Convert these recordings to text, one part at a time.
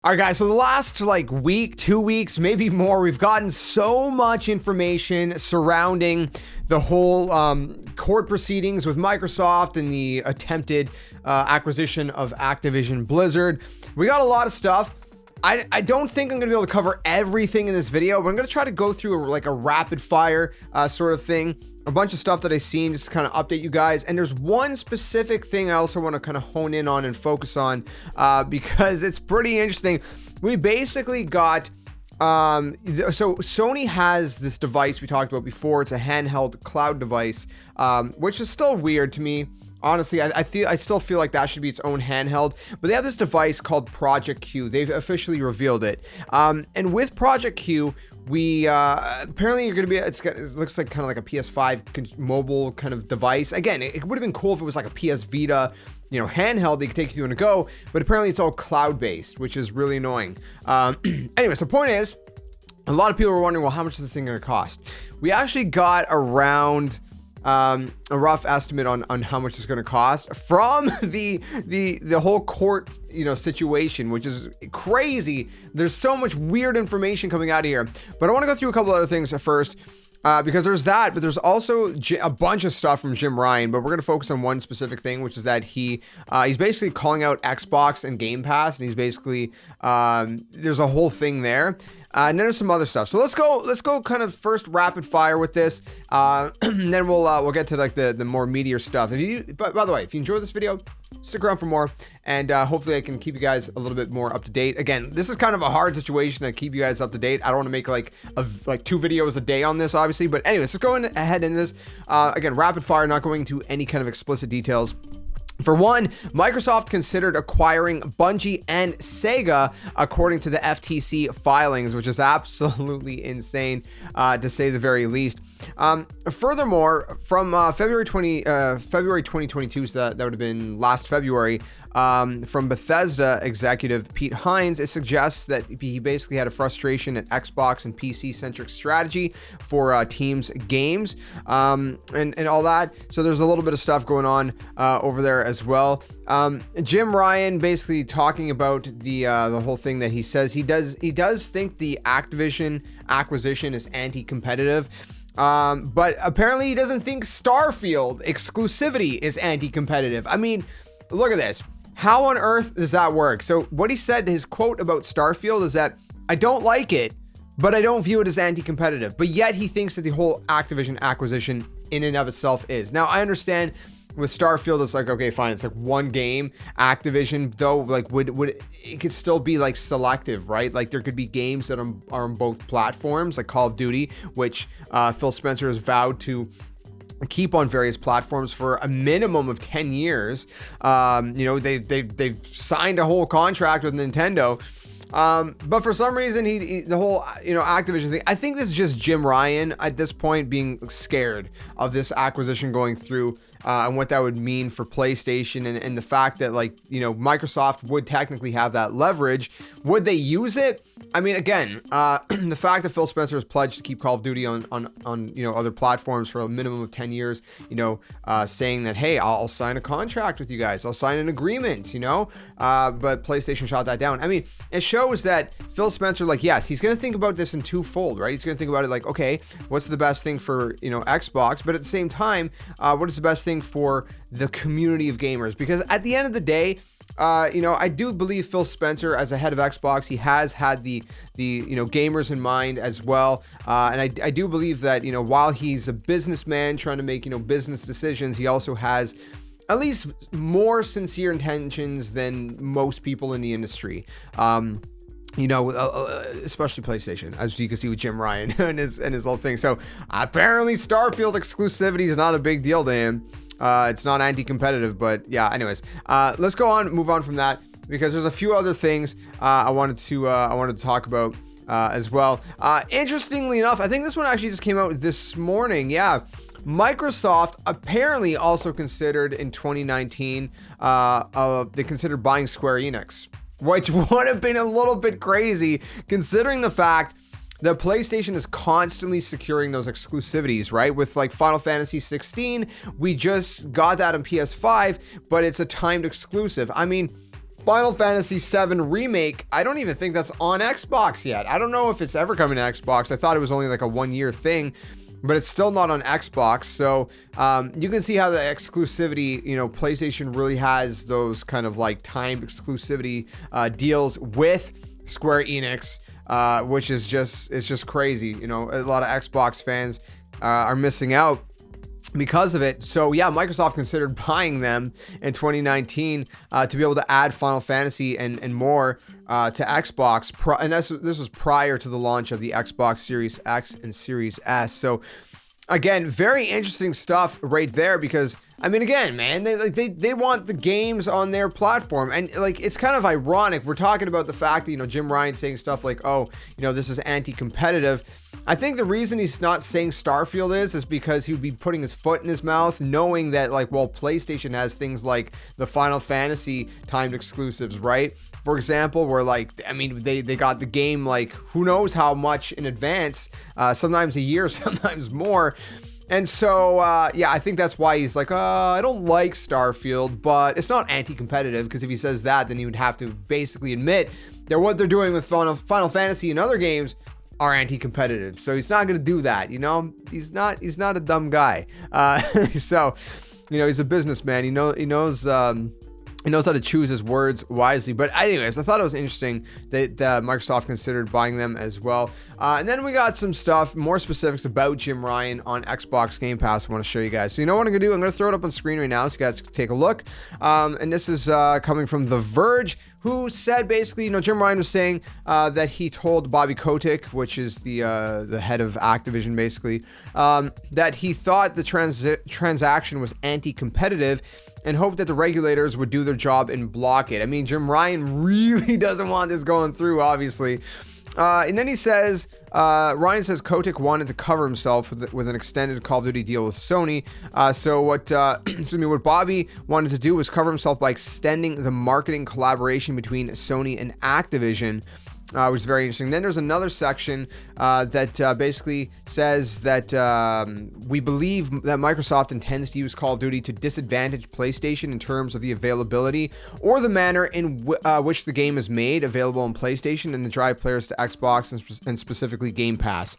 All right, guys, so the last like week, 2 weeks, maybe more, we've gotten so much information surrounding the whole court proceedings with Microsoft and the attempted acquisition of Activision Blizzard. We got a lot of stuff. I don't think I'm going to be able to cover everything in this video, but I'm going to try to go through like a rapid fire sort of thing. A bunch of stuff that I've seen just to kind of update you guys. And there's one specific thing I also want to kind of hone in on and focus on because it's pretty interesting. We basically got, so Sony has this device we talked about before. It's a handheld cloud device, which is still weird to me. Honestly, I still feel like that should be its own handheld, but they have this device called Project Q. They've officially revealed it. And with Project Q, we apparently you're going to be, it looks like kind of like a PS5 mobile kind of device. Again, it would have been cool if it was like a PS Vita, handheld that you could take you on a go, but apparently it's all cloud-based, which is really annoying. Anyway, so point is, a lot of people were wondering, well, how much is this thing going to cost? We actually got around a rough estimate on how much it's going to cost from the whole court situation, which is crazy. There's so much weird information coming out of here, but I want to go through a couple other things first, because there's that, but there's also a bunch of stuff from Jim Ryan, but we're going to focus on one specific thing, which is that he's basically calling out Xbox and Game Pass, and he's basically there's a whole thing there. And then there's some other stuff. So let's go kind of first rapid fire with this. And then we'll get to like the more meatier stuff. But by the way, if you enjoyed this video, stick around for more. And hopefully I can keep you guys a little bit more up to date. Again, this is kind of a hard situation to keep you guys up to date. I don't want to make like 2 videos a day on this, obviously. But anyways, let's go ahead into this. Again, rapid fire, not going into any kind of explicit details. For one, Microsoft considered acquiring Bungie and Sega, according to the FTC filings, which is absolutely insane, to say the very least. Furthermore, from February 2022, so that would have been last February, from Bethesda executive Pete Hines, it suggests that he basically had a frustration at Xbox and PC-centric strategy for teams games, and all that. So there's a little bit of stuff going on over there as well. Jim Ryan basically talking about the whole thing that he says he does think the Activision acquisition is anti-competitive. But apparently he doesn't think Starfield exclusivity is anti-competitive. I mean, look at this. How on earth does that work? So what he said, his quote about Starfield is that I don't like it, but I don't view it as anti-competitive. But yet he thinks that the whole Activision acquisition in and of itself is. Now, I understand with Starfield, it's like, okay, fine. It's like one game. Activision, though, like would it could still be like selective, right? Like there could be games that are on both platforms, like Call of Duty, which Phil Spencer has vowed to keep on various platforms for a minimum of 10 years. They've signed a whole contract with Nintendo. But for some reason, the whole, Activision thing, I think this is just Jim Ryan at this point being scared of this acquisition going through, and what that would mean for PlayStation and the fact that Microsoft would technically have that leverage. Would they use it? I mean, again, the fact that Phil Spencer has pledged to keep Call of Duty on other platforms for a minimum of 10 years, saying that, hey, I'll sign a contract with you guys. I'll sign an agreement, but PlayStation shot that down. I mean, it shows that Phil Spencer, yes, he's going to think about this in twofold, right? He's going to think about it like, okay, what's the best thing for, Xbox? But at the same time, what is the best thing for the community of gamers? Because at the end of the day, I do believe Phil Spencer, as a head of Xbox, he has had the gamers in mind as well. And I do believe that, while he's a businessman trying to make, business decisions, he also has at least more sincere intentions than most people in the industry. Especially PlayStation, as you can see with Jim Ryan and his whole thing. So apparently Starfield exclusivity is not a big deal to him. It's not anti-competitive, but yeah, anyways, let's move on from that, because there's a few other things I wanted to talk about as well. Interestingly enough, I think this one actually just came out this morning. Yeah. Microsoft apparently also considered in 2019, they considered buying Square Enix, which would have been a little bit crazy considering the fact that PlayStation is constantly securing those exclusivities, right? With like Final Fantasy 16, we just got that on PS5, but it's a timed exclusive. I mean, Final Fantasy VII Remake, I don't even think that's on Xbox yet. I don't know if it's ever coming to Xbox. I thought it was only like a 1-year thing, but it's still not on Xbox. So you can see how the exclusivity, PlayStation really has those kind of like timed exclusivity deals with Square Enix, which is just crazy. A lot of Xbox fans are missing out because of it. So yeah, Microsoft considered buying them in 2019 to be able to add Final Fantasy and more to Xbox. And this was prior to the launch of the Xbox Series X and Series S. So again, very interesting stuff right there, because I mean, again, man, they want the games on their platform, and like it's kind of ironic. We're talking about the fact that Jim Ryan saying stuff like, oh, this is anti-competitive. I think the reason he's not saying Starfield is because he would be putting his foot in his mouth, knowing that PlayStation has things like the Final Fantasy timed exclusives, right? For example, where they got the game who knows how much in advance, sometimes a year, sometimes more. And so, I think that's why he's like, I don't like Starfield, but it's not anti-competitive, because if he says that, then he would have to basically admit that what they're doing with Final Fantasy and other games are anti-competitive. So he's not going to do that, He's not a dumb guy. So, he's a businessman. He knows how to choose his words wisely. But anyways, I thought it was interesting that Microsoft considered buying them as well. And then we got some stuff, more specifics about Jim Ryan on Xbox Game Pass I want to show you guys. So what I'm going to do? I'm going to throw it up on screen right now so you guys can take a look. And this is coming from The Verge, who said basically, Jim Ryan was saying that he told Bobby Kotick, which is the head of Activision basically, that he thought the transaction was anti-competitive and hoped that the regulators would do their job and block it. I mean, Jim Ryan really doesn't want this going through, obviously. And then he says, Ryan says Kotick wanted to cover himself with an extended Call of Duty deal with Sony. So what Bobby wanted to do was cover himself by extending the marketing collaboration between Sony and Activision, which is very interesting. Then there's another section that basically says that we believe that Microsoft intends to use Call of Duty to disadvantage PlayStation in terms of the availability or the manner in which the game is made available on PlayStation, and to drive players to Xbox and specifically Game Pass.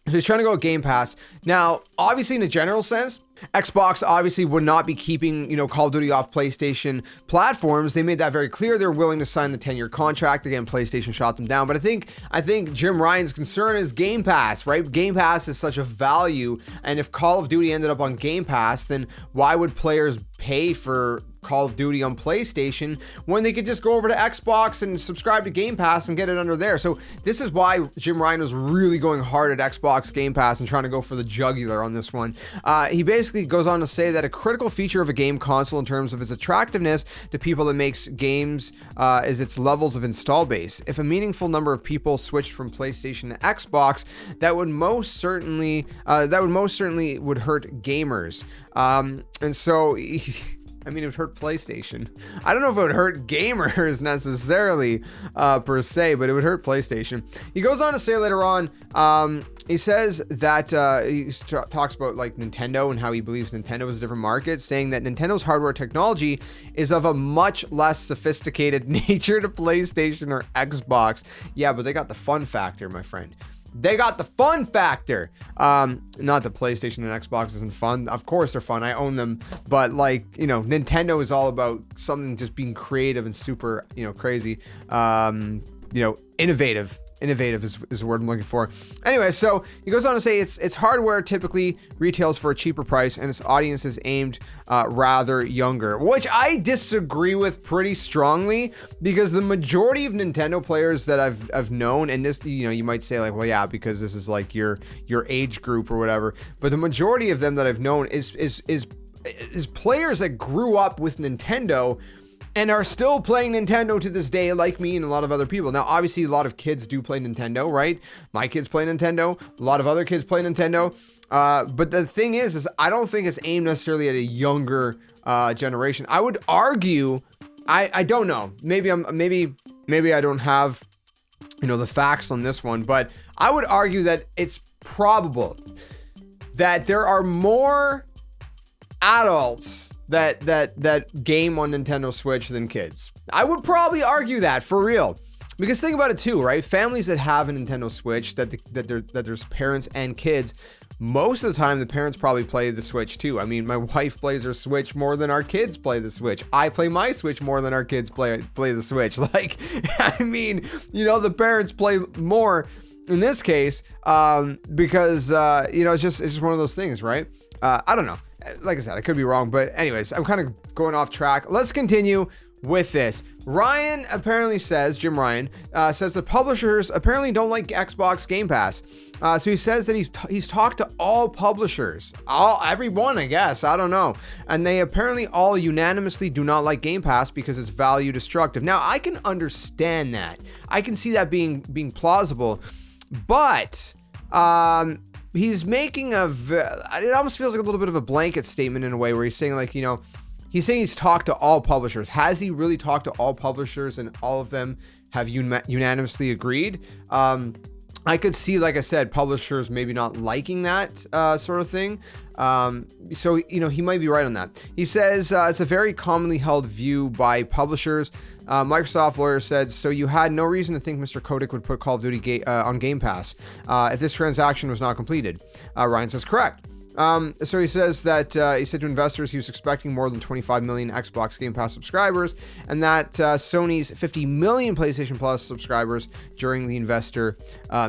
So he's trying to go with Game Pass. Now, obviously, in a general sense, Xbox obviously would not be keeping, Call of Duty off PlayStation platforms. They made that very clear. They're willing to sign the 10-year contract. Again, PlayStation shot them down. But I think Jim Ryan's concern is Game Pass, right? Game Pass is such a value. And if Call of Duty ended up on Game Pass, then why would players pay for Call of Duty on PlayStation when they could just go over to Xbox and subscribe to Game Pass and get it under there? So this is why Jim Ryan was really going hard at Xbox Game Pass and trying to go for the jugular on this one. He basically goes on to say that a critical feature of a game console in terms of its attractiveness to people that makes games is its levels of install base. If a meaningful number of people switched from PlayStation to Xbox, that would most certainly would hurt gamers. And so I mean, it would hurt PlayStation. I don't know if it would hurt gamers necessarily, per se, but it would hurt PlayStation. He goes on to say later on, he says that he talks about Nintendo and how he believes Nintendo is a different market, saying that Nintendo's hardware technology is of a much less sophisticated nature to PlayStation or Xbox. Yeah, but they got the fun factor, my friend. They got the fun factor. Not that PlayStation and Xbox isn't fun. Of course they're fun. I own them. But Nintendo is all about something just being creative and super, crazy. Innovative. Innovative is the word I'm looking for. Anyway, so he goes on to say its hardware typically retails for a cheaper price, and its audience is aimed rather younger, which I disagree with pretty strongly, because the majority of Nintendo players that I've known, and this, you might say well, yeah, because this is your age group or whatever, but the majority of them that I've known is players that grew up with Nintendo and are still playing Nintendo to this day, like me and a lot of other people. Now, obviously, a lot of kids do play Nintendo, right? My kids play Nintendo. A lot of other kids play Nintendo. But the thing is I don't think it's aimed necessarily at a younger generation. I would argue, I don't know. Maybe I don't have, the facts on this one, but I would argue that it's probable that there are more adults that game on Nintendo Switch than kids. I would probably argue that, for real. Because think about it too, right? Families that have a Nintendo Switch, that there's parents and kids, most of the time the parents probably play the Switch too. I mean, my wife plays her Switch more than our kids play the Switch. I play my Switch more than our kids play the Switch. Like, I mean, you know, the parents play more in this case, because you know, it's just one of those things, right? I don't know. Like I said, I could be wrong, but anyways, I'm kind of going off track. Let's continue with this. Ryan apparently says, Jim Ryan, says the publishers apparently don't like Xbox Game Pass. So he says that he's talked to all publishers, everyone, I guess, I don't know. And they apparently all unanimously do not like Game Pass because it's value destructive. Now, I can understand that. I can see that being plausible, but he's making it almost feels like a little bit of a blanket statement in a way, where he's saying, like, you know, he's saying he's talked to all publishers. Has he really talked to all publishers and all of them have unanimously agreed? I could see, like I said, publishers maybe not liking that sort of thing. So, you know, he might be right on that. He says it's a very commonly held view by publishers. Microsoft lawyer said, so you had no reason to think Mr. Kotick would put Call of Duty on Game Pass if this transaction was not completed. Ryan says, correct. So he says that he said to investors he was expecting more than 25 million Xbox Game Pass subscribers, and that Sony's 50 million PlayStation Plus subscribers during the investor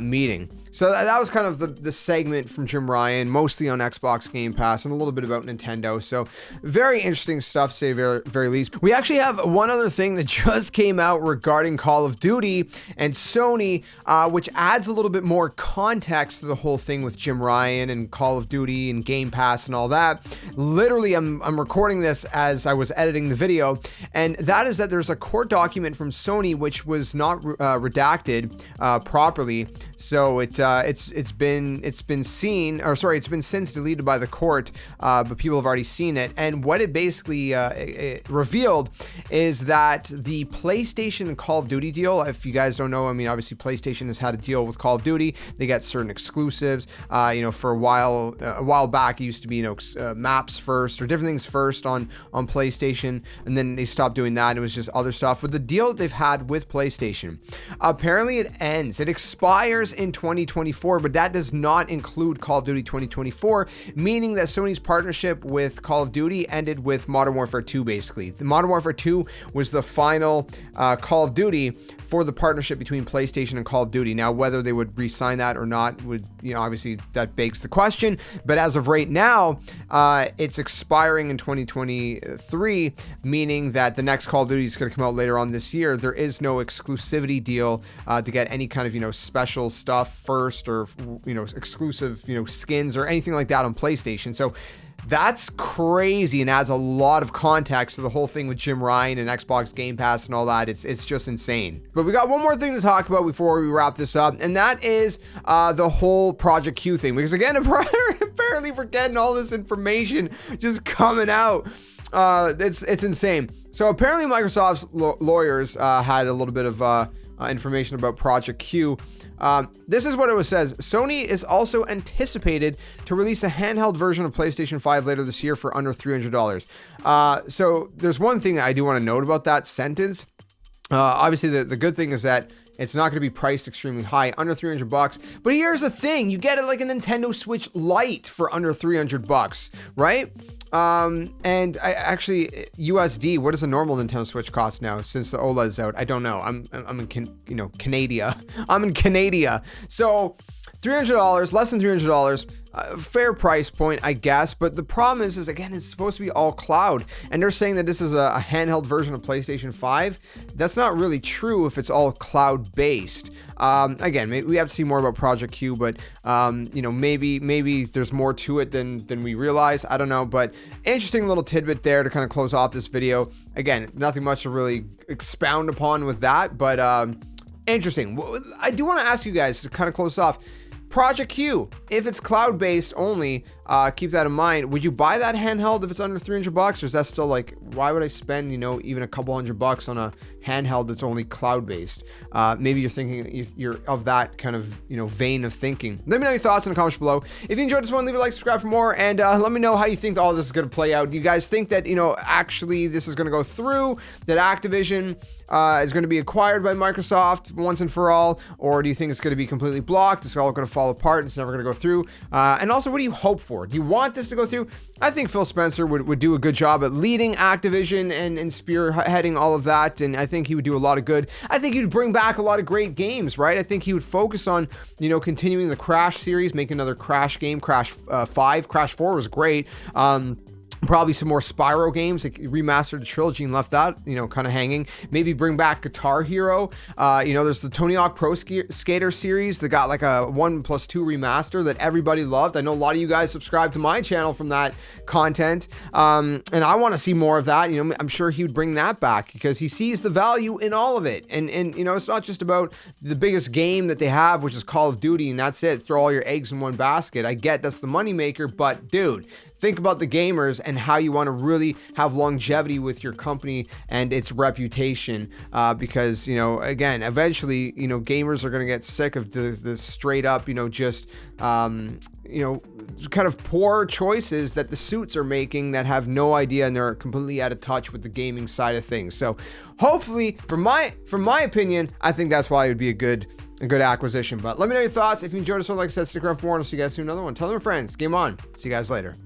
meeting. So that was kind of the segment from Jim Ryan, mostly on Xbox Game Pass and a little bit about Nintendo. So very interesting stuff, to say very least. We actually have one other thing that just came out regarding Call of Duty and Sony, which adds a little bit more context to the whole thing with Jim Ryan and Call of Duty and Game Pass and all that. Literally, I'm recording this as I was editing the video, and that is that there's a court document from Sony which was not redacted properly. So it's been seen, or sorry, it's been since deleted by the court, but people have already seen it. And what it basically it revealed is that the PlayStation and Call of Duty deal, if you guys don't know, I mean, obviously PlayStation has had a deal with Call of Duty. They get certain exclusives. You know, for a while back, it used to be, you know, maps first or different things first on PlayStation, and then they stopped doing that. It was just other stuff. But the deal that they've had with PlayStation, apparently it ends. It expires in 2024, but that does not include Call of Duty 2024, meaning that Sony's partnership with Call of Duty ended with Modern Warfare 2, basically. The Modern Warfare 2 was the final Call of Duty for the partnership between PlayStation and Call of Duty. Now, whether they would re-sign that or not would, you know, obviously that begs the question, but as of right now, it's expiring in 2023, meaning that the next Call of Duty is going to come out later on this year. There is no exclusivity deal to get any kind of, you know, special stuff first, or, you know, exclusive, you know, skins or anything like that on PlayStation. So that's crazy and adds a lot of context to the whole thing with Jim Ryan and Xbox Game Pass and all that. It's just insane. But we got one more thing to talk about before we wrap this up, and that is the whole Project Q thing. Because again, apparently we're getting all this information just coming out. It's insane. So apparently Microsoft's lawyers had a little bit of information about Project Q. This is what it says. Sony is also anticipated to release a handheld version of PlayStation 5 later this year for under $300. So there's one thing I do want to note about that sentence. Obviously, the good thing is that it's not going to be priced extremely high, under $300. But here's the thing: you get it like a Nintendo Switch Lite for under $300, right? And I actually, USD, what does a normal Nintendo Switch cost now since the OLED's out? I don't know. I'm in Canada. I'm in Canada. So $300, less than $300. Fair price point, I guess, but the problem is again, it's supposed to be all cloud, and they're saying that this is a handheld version of PlayStation 5. That's not really true if it's all cloud based. Again, we have to see more about Project Q, but you know, maybe there's more to it than we realize. I don't know, but interesting little tidbit there to kind of close off this video. Again, nothing much to really expound upon with that, but interesting. I do want to ask you guys to kind of close off Project Q, if it's cloud-based only, keep that in mind. Would you buy that handheld if it's under $300, or is that still like, why would I spend, you know, even a couple $100 on a handheld that's only cloud based? Maybe you're thinking, you're of that kind of, you know, vein of thinking. Let me know your thoughts in the comments below. If you enjoyed this one, leave a like, subscribe for more, and let me know how you think all this is going to play out. Do you guys think that, you know, actually this is going to go through, that Activision is going to be acquired by Microsoft once and for all, or do you think it's going to be completely blocked? It's all going to fall apart. It's never going to go through. And also, what do you hope for? Do you want this to go through? I think Phil Spencer would do a good job at leading Activision and spearheading all of that, and I think he would do a lot of good. I think he would bring back a lot of great games, right? I think he would focus on, you know, continuing the Crash series, make another Crash game. Crash 5, Crash 4 was great. Probably some more Spyro games, like remastered the trilogy and left that, you know, kind of hanging. Maybe bring back Guitar Hero. You know, there's the Tony Hawk Pro Skater series that got like a 1+2 remaster that everybody loved. I know a lot of you guys subscribe to my channel from that content, and I want to see more of that. You know, I'm sure he would bring that back because he sees the value in all of it. And you know, it's not just about the biggest game that they have, which is Call of Duty, and that's it. Throw all your eggs in one basket. I get that's the moneymaker, but dude, think about the gamers and how you want to really have longevity with your company and its reputation, because, you know, again, eventually, you know, gamers are going to get sick of the straight up, you know, just, you know, kind of poor choices that the suits are making that have no idea, and they're completely out of touch with the gaming side of things. So hopefully, from my opinion, I think that's why it would be a good acquisition. But let me know your thoughts. If you enjoyed this one, like I said, stick around for more, and I'll see you guys soon. Another one. Tell them your friends. Game on. See you guys later.